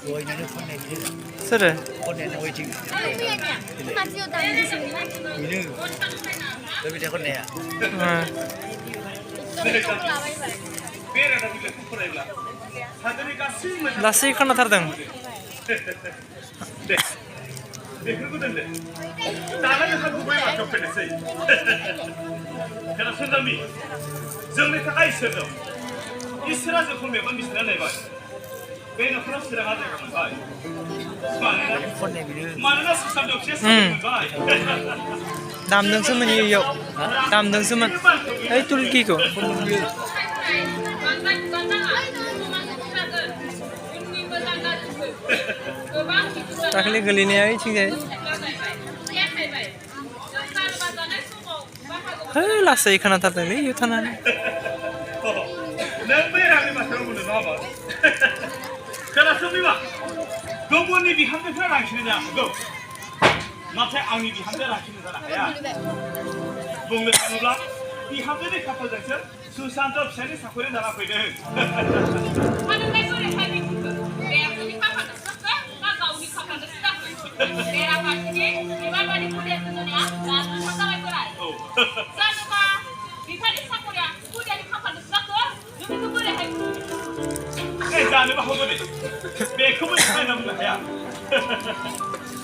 보이는 폰네지. 쓰래. 폰네는 오이지. 이는 여기 내 폰네야. 라스이 खोनाथारदों. बेफोरखौदोनदो दानानै हागुबै माथो फैनोसै खोनासंदोंमि जोंनि थाखाय इसोर दं इसोरा जोंखौ मेगन बिसिना नायबाय बे न'खराव सोराङा जायगा मोनबाय मानोना सुसान दौसिया साननो मोनबाय दामदोंसोमोन इयाव दामदोंसोमोन ओइ तुलकिखौ दाखालि गोलैनाया ओइथिंजाय है लासै खोनाथारदोंलै इयाव थानानै नों बै रांनि बाथ्रायाव बुंनो नङा होमबा खोनासंनिबा गुबुननि बिहामजोफ्रा लाखिनो जानो हागौ नाथाय आंनि बिहामजोआ लाखिनो जानो हाया बुंनो थाङोब्ला बिहामजोनि खाफालजोंसो सुशान्त फिसानि साखरि जाना फैदों जानोबो हागौ दे बेखौबो सायना बुंनो हाया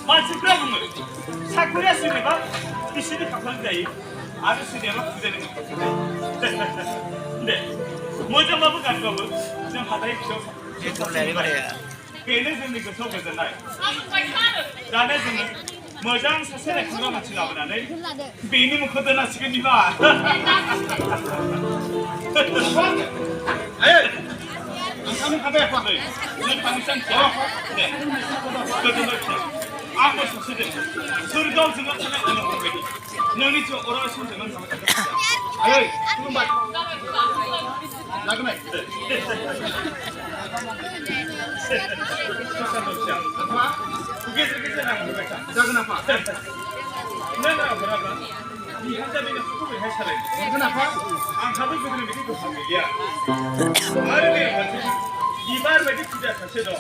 मानसिफ्रा बुङो साखरिया सोरनिबा बिसिनि खाफाल जायो आरो सोरनियाबा फुजानि दे मोजांबाबो गाज्रिबाबो जों हाथाय फिसायाव बेनो जोंनि गोसोआव गोजोननाय दानो जोङो मोजां सासे रायखांग्रा मानसि लाबोनानै बेनि मुंखौ दोननांसिगोन बिमा Kami kabe apa deh? Ini panggilan siapa? Deh, kedua siapa? Aku sesudah. Surga juga sangat enak berbeda. Nanti tu orang asing jangan sama kita. Ayo, tunggu mat. Lagu naik. Apa? Begitu nak berbaca. Jangan apa? Nana berapa? Kita ini cukup berhasil. Kenapa? Angkabut begini begitu familiar. Hari ni ibar begitu tidak tersedot.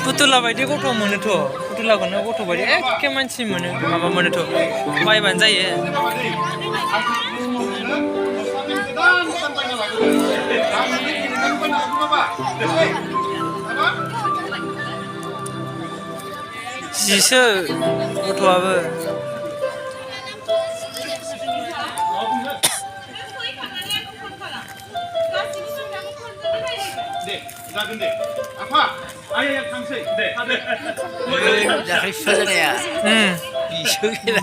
Putula बायदि गथ' मोनोथ' पुतुलाखौनो गथ' बायदि एखे मानसि मोनो माबा मोनोथ' बायबानो जायो जिसो गथ'आबो जागोन दे आफा आइ थांसै दे दाखालि फिसा जानाया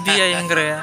बिया इंग्राया